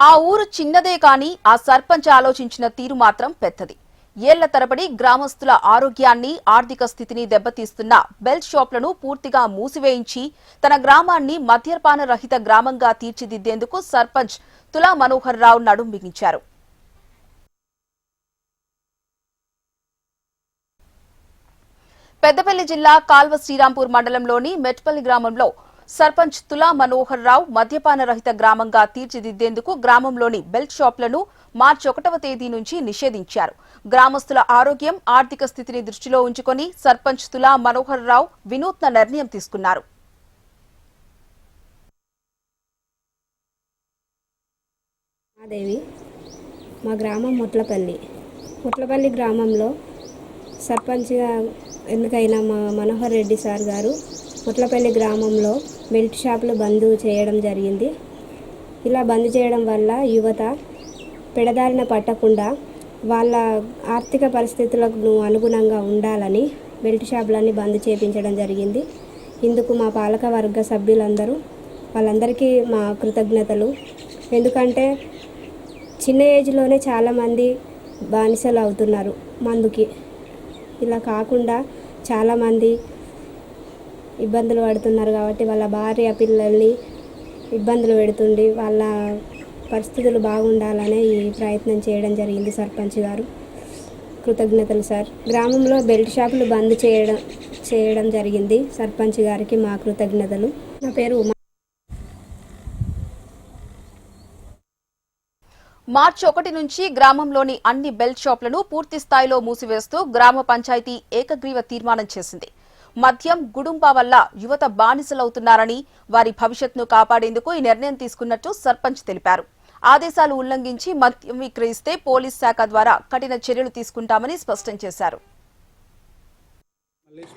ఆ ఊరు చిన్నదే కాని ఆ సర్పంచ్ ఆలోచించిన తీరు మాత్రం పెద్దది. ఏళ్ల తరబడి గ్రామస్తుల ఆరోగ్యాన్ని, ఆర్థిక స్థితిని దెబ్బతీస్తున్న బెల్ట్ షాపులను పూర్తిగా మూసివేయించి తన గ్రామాన్ని మద్యపాన రహిత గ్రామంగా తీర్చిదిద్దేందుకు సర్పంచ్ తులా మనోహర్ రావు నడుం బిగించారు. పెద్దపల్లి జిల్లా కాల్వ శ్రీరాంపూర్ మండలంలోని మెట్పల్లి గ్రామంలో సర్పంచ్ తులా మనోహర్ రావు మద్యపాన రహిత గ్రామంగా తీర్చిదిద్దేందుకు గ్రామంలోని బెల్ట్ షాపులను మార్చి 1వ తేదీ నుంచి నిషేధించారు. గ్రామస్తుల ఆరోగ్యం, ఆర్థిక స్థితిని దృష్టిలో ఉంచుకొని సర్పంచ్ తులా మనోహర్ రావు వినూత్న నిర్ణయం తీసుకున్నారు. మా గ్రామం ముట్లపల్లి గ్రామంలో సర్పంచ్గా ఎన్నికైన మా మనోహర్ రెడ్డి సార్ గారు ముట్లపల్లి గ్రామంలో బెల్ట్ షాపులు బంద్ చేయడం జరిగింది. ఇలా బంద్ చేయడం వల్ల యువత పెడదారిన పట్టకుండా వాళ్ళ ఆర్థిక పరిస్థితులకు అనుగుణంగా ఉండాలని బెల్ట్ షాపులన్నీ బంద్ చేయించడం జరిగింది. ఇందుకు మా పాలకవర్గ సభ్యులందరూ వాళ్ళందరికీ మా కృతజ్ఞతలు. ఎందుకంటే చిన్న ఏజ్లోనే చాలామంది బానిసలు అవుతున్నారు మందుకి. ఇలా కాకుండా చాలామంది ఇబ్బందులు పడుతున్నారు కాబట్టి వాళ్ళ భార్య పిల్లల్ని ఇబ్బందులు పెడుతుండి వాళ్ళ పరిస్థితులు బాగుండాలనే ఈ ప్రయత్నం చేయడం జరిగింది సర్పంచ్ గారు. కృతజ్ఞతలు సార్. గ్రామంలో బెల్ట్ షాపులు బంద్ చేయడం జరిగింది. సర్పంచ్ గారికి మా కృతజ్ఞతలు. నా పేరు ఉమా. మార్చి 1 నుంచి గ్రామంలోని అన్ని బెల్ట్ షాపులను పూర్తి స్థాయిలో మూసివేస్తూ గ్రామ పంచాయతీ ఏకగ్రీవ తీర్మానం చేసింది. మద్యం, గుడుంబా వల్ల యువత బానిసలవుతున్నారని, వారి భవిష్యత్తును కాపాడేందుకు ఈ నిర్ణయం తీసుకున్నట్టు సర్పంచ్ తెలిపారు. ఆదేశాలు ఉల్లంఘించి మద్యం విక్రయిస్తే పోలీస్ శాఖ ద్వారా కఠిన చర్యలు తీసుకుంటామని స్పష్టం చేశారు.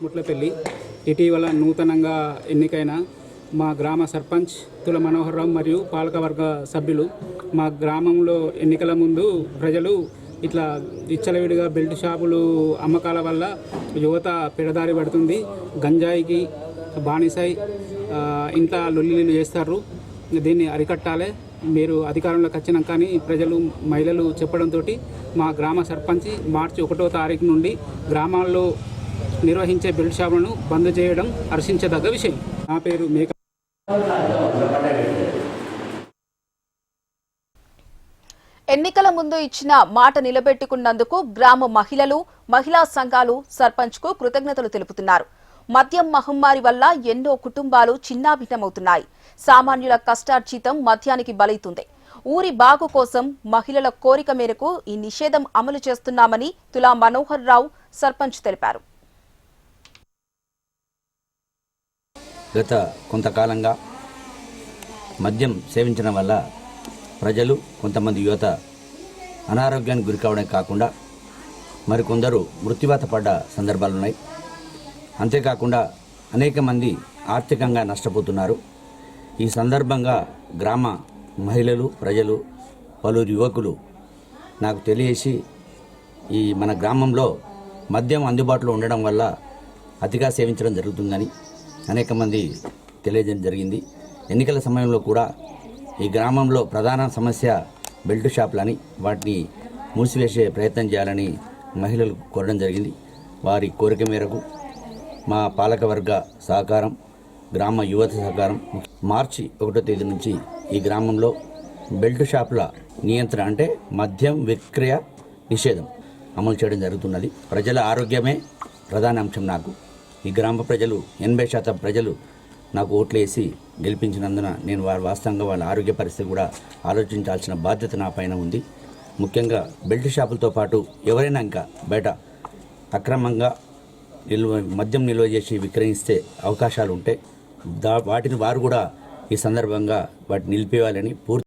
ముట్లపల్లి ఇటీవల నూతనంగా ఎన్నికైన మా గ్రామ సర్పంచ్ తుల మనోహర్ రావు మరియు పాలకవర్గ సభ్యులు మా గ్రామంలో ఎన్నికల ముందు ప్రజలు ఇట్లా విచ్చలవిడిగా బెల్ట్ షాపులు అమ్మకాల వల్ల యువత పెడదారి పడుతుంది, గంజాయికి బానిసై ఇంత లొల్లిలు చేస్తారు, దీన్ని అరికట్టాలి, మీరు అధికారంలోకి వచ్చినాక కానీ ప్రజలు మహిళలు చెప్పడంతో మా గ్రామ సర్పంచ్ మార్చి 1వ తారీఖు నుండి గ్రామాల్లో నిర్వహించే బెల్ట్ షాపులను బంద్ చేయడం హర్షించదగ్గ విషయం. నా పేరు మేక. ఎన్నికల ముందు ఇచ్చిన మాట నిలబెట్టుకున్నందుకు గ్రామ మహిళలు, మహిళా సంఘాలు సర్పంచ్ కు కృతజ్ఞతలు తెలుపుతున్నారు. మద్యం మహమ్మారి వల్ల ఎన్నో కుటుంబాలు చిన్నాభిన్నమవుతున్నాయి. సామాన్యుల కష్టార్జితం మద్యానికి బలైతుంది. ఊరి బాగు కోసం మహిళల కోరిక మేరకు ఈ నిషేధం అమలు చేస్తున్నామని తులా మనోహర్ రావు సర్పంచ్ తెలిపారు. గత కొంతకాలంగా మద్యం సేవించడం వల్ల ప్రజలు, కొంతమంది యువత అనారోగ్యానికి గురి కావడమే కాకుండా మరికొందరు మృత్యువాత పడ్డ సందర్భాలున్నాయి. అంతేకాకుండా అనేక మంది ఆర్థికంగా నష్టపోతున్నారు. ఈ సందర్భంగా గ్రామ మహిళలు, ప్రజలు, పలువురు యువకులు నాకు తెలియజేసి ఈ మన గ్రామంలో మద్యం అందుబాటులో ఉండడం వల్ల అతిగా సేవించడం జరుగుతుందని అనేక మంది తెలియజేయడం జరిగింది. ఎన్నికల సమయంలో కూడా ఈ గ్రామంలో ప్రధాన సమస్య బెల్ట్ షాపులని, వాటిని మూసివేసే ప్రయత్నం చేయాలని మహిళలు కోరడం జరిగింది. వారి కోరిక మేరకు మా పాలకవర్గ సహకారం, గ్రామ యువత సహకారం మార్చి 1వ తేదీ నుంచి ఈ గ్రామంలో బెల్ట్ షాపుల నియంత్రణ అంటే మద్యం విక్రయ నిషేధం అమలు చేయడం జరుగుతున్నది. ప్రజల ఆరోగ్యమే ప్రధాన అంశం. నాకు ఈ గ్రామ ప్రజలు 80% ప్రజలు నాకు ఓట్లు వేసి గెలిపించినందున నేను వాస్తవంగా వాళ్ళ ఆరోగ్య పరిస్థితి కూడా ఆలోచించాల్సిన బాధ్యత నా పైన ఉంది. ముఖ్యంగా బెల్ట్ షాపులతో పాటు ఎవరైనా ఇంకా బయట అక్రమంగా మద్యం నిల్వ చేసి విక్రయిస్తే అవకాశాలు ఉంటే వాటిని వారు కూడా ఈ సందర్భంగా వాటిని నిలిపేయాలని పూర్తి